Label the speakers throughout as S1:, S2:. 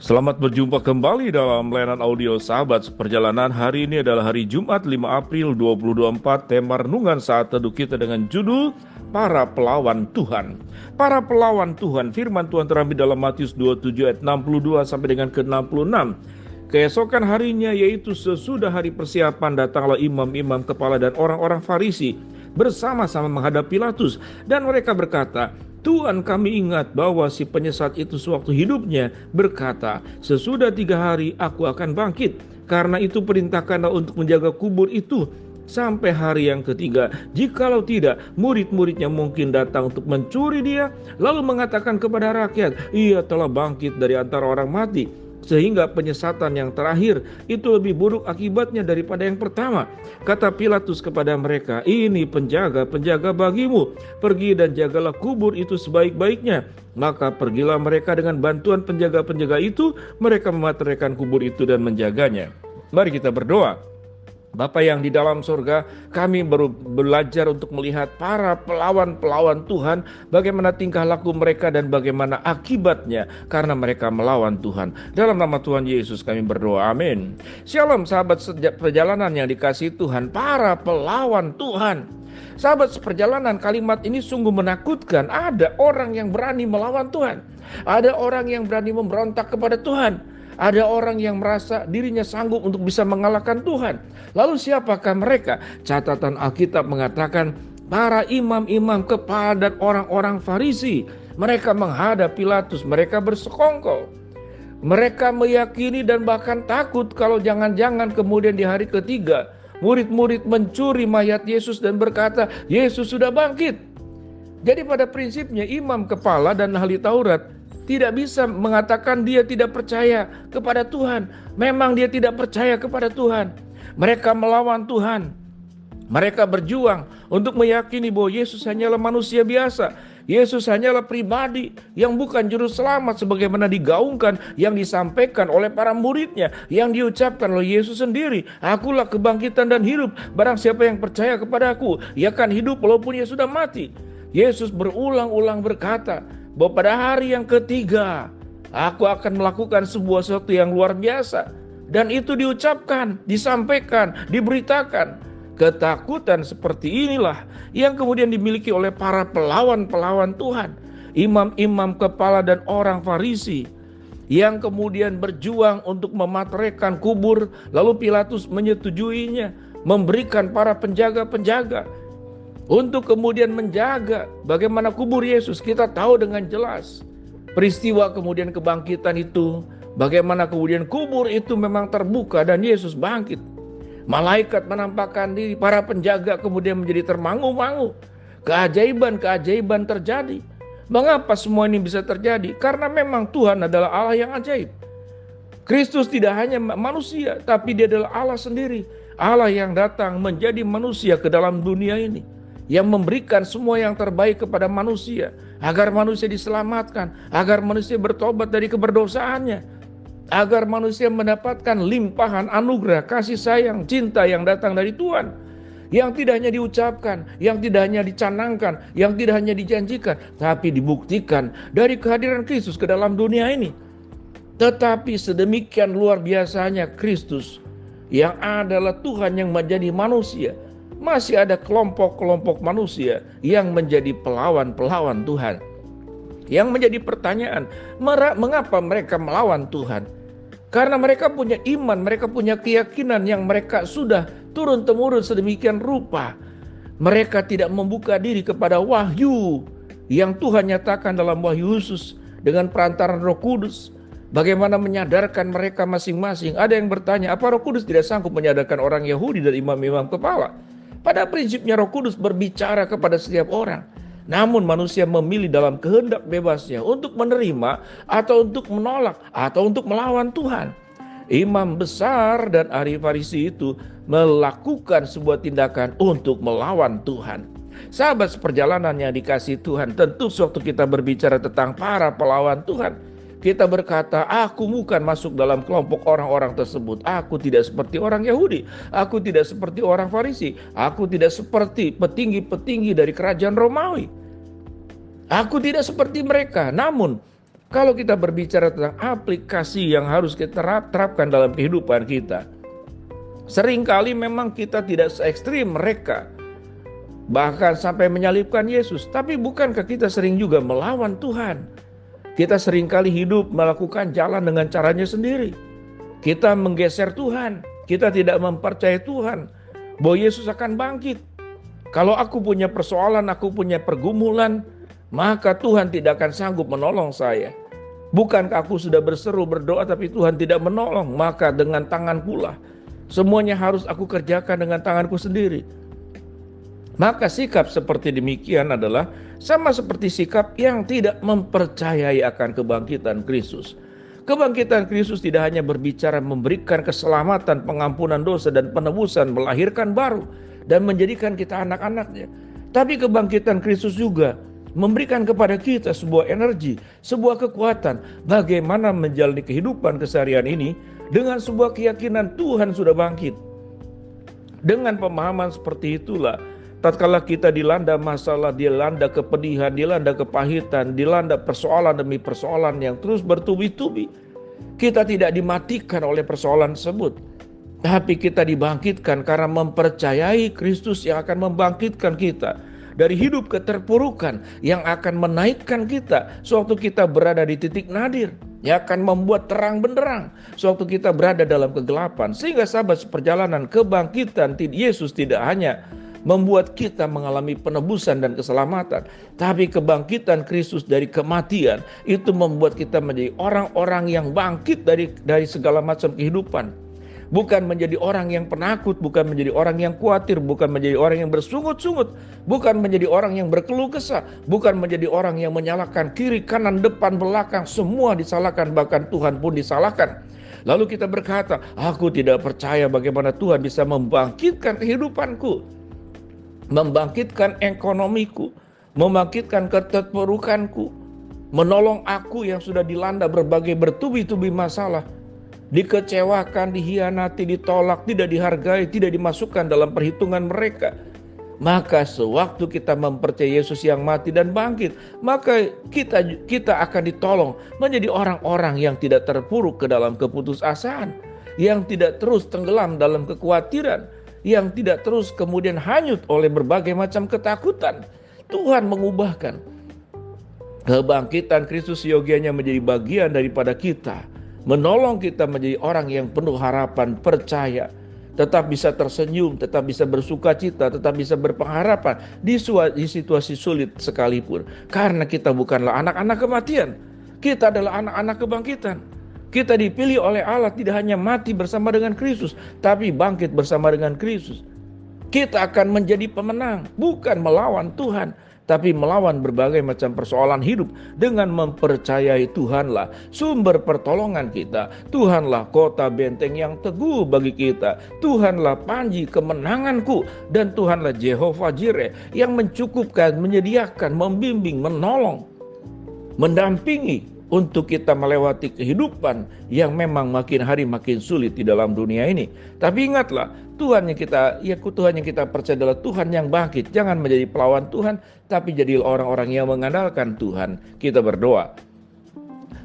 S1: Selamat berjumpa kembali dalam layanan audio Sahabat Seperjalanan. Hari ini adalah hari Jumat 5 April 2024. Tema renungan saat teduh kita dengan judul Para Pelawan Tuhan. Para pelawan Tuhan, firman Tuhan terambil dalam Matius 27 ayat 62 sampai dengan ke-66. Keesokan harinya, yaitu sesudah hari persiapan, datanglah imam-imam kepala dan orang-orang Farisi bersama-sama menghadap Pilatus, dan mereka berkata, "Tuhan, kami ingat bahwa si penyesat itu sewaktu hidupnya berkata, sesudah 3 hari aku akan bangkit. Karena itu perintahkanlah untuk menjaga kubur itu sampai hari yang ketiga. Jikalau tidak, murid-muridnya mungkin datang untuk mencuri dia, lalu mengatakan kepada rakyat, ia telah bangkit dari antara orang mati. Sehingga penyesatan yang terakhir itu lebih buruk akibatnya daripada yang pertama." Kata Pilatus kepada mereka, "Ini penjaga-penjaga bagimu. Pergi dan jagalah kubur itu sebaik-baiknya." Maka pergilah mereka dengan bantuan penjaga-penjaga itu. Mereka memateraikan kubur itu dan menjaganya. Mari kita berdoa. Bapa yang di dalam surga, kami baru belajar untuk melihat para pelawan-pelawan Tuhan, bagaimana tingkah laku mereka dan bagaimana akibatnya karena mereka melawan Tuhan. Dalam nama Tuhan Yesus kami berdoa, amin. Shalom sahabat perjalanan yang dikasihi Tuhan, para pelawan Tuhan. Sahabat seperjalanan, kalimat ini sungguh menakutkan. Ada orang yang berani melawan Tuhan. Ada orang yang berani memberontak kepada Tuhan. Ada orang yang merasa dirinya sanggup untuk bisa mengalahkan Tuhan. Lalu siapakah mereka? Catatan Alkitab mengatakan para imam-imam kepala dan orang-orang Farisi. Mereka menghadap Pilatus, mereka bersekongkol. Mereka meyakini dan bahkan takut kalau jangan-jangan kemudian di hari ketiga murid-murid mencuri mayat Yesus dan berkata, Yesus sudah bangkit. Jadi pada prinsipnya imam kepala dan ahli Taurat tidak bisa mengatakan dia tidak percaya kepada Tuhan. Memang dia tidak percaya kepada Tuhan. Mereka melawan Tuhan. Mereka berjuang untuk meyakini bahwa Yesus hanyalah manusia biasa. Yesus hanyalah pribadi yang bukan juru selamat sebagaimana digaungkan, yang disampaikan oleh para muridnya, yang diucapkan oleh Yesus sendiri. Akulah kebangkitan dan hidup. Barang siapa yang percaya kepada aku, ia akan hidup walaupun ia sudah mati. Yesus berulang-ulang berkata bahwa pada hari yang ketiga aku akan melakukan sesuatu yang luar biasa. Dan itu diucapkan, disampaikan, diberitakan. Ketakutan seperti inilah yang kemudian dimiliki oleh para pelawan-pelawan Tuhan, imam-imam kepala dan orang Farisi, yang kemudian berjuang untuk memateraikan kubur. Lalu Pilatus menyetujuinya, memberikan para penjaga-penjaga untuk kemudian menjaga bagaimana kubur Yesus. Kita tahu dengan jelas peristiwa kemudian kebangkitan itu, bagaimana kemudian kubur itu memang terbuka dan Yesus bangkit. Malaikat menampakkan diri, para penjaga kemudian menjadi termangu-mangu. Keajaiban-keajaiban terjadi. Mengapa semua ini bisa terjadi? Karena memang Tuhan adalah Allah yang ajaib. Kristus tidak hanya manusia, tapi dia adalah Allah sendiri. Allah yang datang menjadi manusia ke dalam dunia ini, yang memberikan semua yang terbaik kepada manusia, agar manusia diselamatkan, agar manusia bertobat dari keberdosaannya, agar manusia mendapatkan limpahan anugerah, kasih sayang, cinta yang datang dari Tuhan, yang tidak hanya diucapkan, yang tidak hanya dicanangkan, yang tidak hanya dijanjikan, tapi dibuktikan dari kehadiran Kristus ke dalam dunia ini. Tetapi sedemikian luar biasanya Kristus yang adalah Tuhan yang menjadi manusia, masih ada kelompok-kelompok manusia yang menjadi pelawan-pelawan Tuhan. Yang menjadi pertanyaan, mengapa mereka melawan Tuhan? Karena mereka punya iman, mereka punya keyakinan yang mereka sudah turun-temurun sedemikian rupa. Mereka tidak membuka diri kepada wahyu yang Tuhan nyatakan dalam wahyu khusus dengan perantaran Roh Kudus. Bagaimana menyadarkan mereka masing-masing. Ada yang bertanya, apa Roh Kudus tidak sanggup menyadarkan orang Yahudi dan imam-imam kepala? Pada prinsipnya Roh Kudus berbicara kepada setiap orang. Namun manusia memilih dalam kehendak bebasnya untuk menerima atau untuk menolak atau untuk melawan Tuhan. Imam besar dan ahli Farisi itu melakukan sebuah tindakan untuk melawan Tuhan. Sahabat seperjalanan yang dikasihi Tuhan, tentu sewaktu kita berbicara tentang para pelawan Tuhan, kita berkata, aku bukan masuk dalam kelompok orang-orang tersebut. Aku tidak seperti orang Yahudi. Aku tidak seperti orang Farisi. Aku tidak seperti petinggi-petinggi dari kerajaan Romawi. Aku tidak seperti mereka. Namun Kalau kita berbicara tentang aplikasi yang harus kita terapkan dalam kehidupan kita, seringkali memang kita tidak se-ekstrim mereka, bahkan sampai menyalibkan Yesus. Tapi bukankah kita sering juga melawan Tuhan? Kita seringkali hidup melakukan jalan dengan caranya sendiri. Kita menggeser Tuhan. Kita tidak mempercayai Tuhan bahwa Yesus akan bangkit. Kalau aku punya persoalan, aku punya pergumulan, maka Tuhan tidak akan sanggup menolong saya. Bukankah aku sudah berseru berdoa tapi Tuhan tidak menolong? Maka dengan tanganku lah semuanya harus aku kerjakan dengan tanganku sendiri. Maka sikap seperti demikian adalah sama seperti sikap yang tidak mempercayai akan kebangkitan Kristus. Kebangkitan Kristus tidak hanya berbicara memberikan keselamatan, pengampunan dosa dan penebusan, melahirkan baru dan menjadikan kita anak-anaknya. Tapi kebangkitan Kristus juga memberikan kepada kita sebuah energi, sebuah kekuatan bagaimana menjalani kehidupan keseharian ini dengan sebuah keyakinan Tuhan sudah bangkit. Dengan pemahaman seperti itulah, tatkala kita dilanda masalah, dilanda kepedihan, dilanda kepahitan, dilanda persoalan demi persoalan yang terus bertubi-tubi, kita tidak dimatikan oleh persoalan tersebut, tapi kita dibangkitkan karena mempercayai Kristus yang akan membangkitkan kita dari hidup keterpurukan, yang akan menaikkan kita sewaktu kita berada di titik nadir, yang akan membuat terang benderang sewaktu kita berada dalam kegelapan. Sehingga sahabat seperjalanan, kebangkitan Yesus tidak hanya membuat kita mengalami penebusan dan keselamatan, tapi kebangkitan Kristus dari kematian itu membuat kita menjadi orang-orang yang bangkit dari segala macam kehidupan. Bukan menjadi orang yang penakut, bukan menjadi orang yang khawatir, bukan menjadi orang yang bersungut-sungut, bukan menjadi orang yang berkeluh kesah, bukan menjadi orang yang menyalahkan kiri, kanan, depan, belakang, semua disalahkan, bahkan Tuhan pun disalahkan. Lalu kita berkata, aku tidak percaya bagaimana Tuhan bisa membangkitkan kehidupanku, membangkitkan ekonomiku, membangkitkan keterpurukanku, menolong aku yang sudah dilanda berbagai bertubi-tubi masalah, dikecewakan, dihianati, ditolak, tidak dihargai, tidak dimasukkan dalam perhitungan mereka. Maka sewaktu kita mempercayai Yesus yang mati dan bangkit, maka kita akan ditolong menjadi orang-orang yang tidak terpuruk ke dalam keputusasaan, yang tidak terus tenggelam dalam kekhawatiran, yang tidak terus kemudian hanyut oleh berbagai macam ketakutan. Tuhan mengubahkan kebangkitan Kristus yogianya menjadi bagian daripada kita, menolong kita menjadi orang yang penuh harapan, percaya, tetap bisa tersenyum, tetap bisa bersuka cita, tetap bisa berpengharapan di situasi sulit sekalipun. Karena kita bukanlah anak-anak kematian, kita adalah anak-anak kebangkitan. Kita dipilih oleh Allah tidak hanya mati bersama dengan Kristus, tapi bangkit bersama dengan Kristus. Kita akan menjadi pemenang, bukan melawan Tuhan, tapi melawan berbagai macam persoalan hidup dengan mempercayai Tuhanlah sumber pertolongan kita. Tuhanlah kota benteng yang teguh bagi kita. Tuhanlah panji kemenanganku, dan Tuhanlah Jehovah Jireh yang mencukupkan, menyediakan, membimbing, menolong, mendampingi untuk kita melewati kehidupan yang memang makin hari makin sulit di dalam dunia ini. Tapi ingatlah, Tuhan yang kita percaya adalah Tuhan yang bangkit. Jangan menjadi pelawan Tuhan, tapi jadi orang-orang yang mengandalkan Tuhan. Kita berdoa.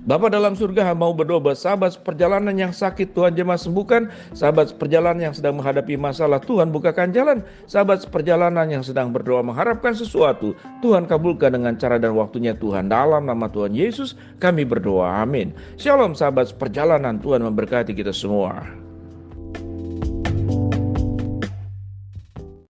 S1: Bapa dalam surga, mau berdoa buat sahabat perjalanan yang sakit, Tuhan jamah sembuhkan. Sahabat perjalanan yang sedang menghadapi masalah, Tuhan bukakan jalan. Sahabat perjalanan yang sedang berdoa mengharapkan sesuatu, Tuhan kabulkan dengan cara dan waktunya Tuhan. Dalam nama Tuhan Yesus kami berdoa, amin. Shalom sahabat perjalanan, Tuhan memberkati kita semua.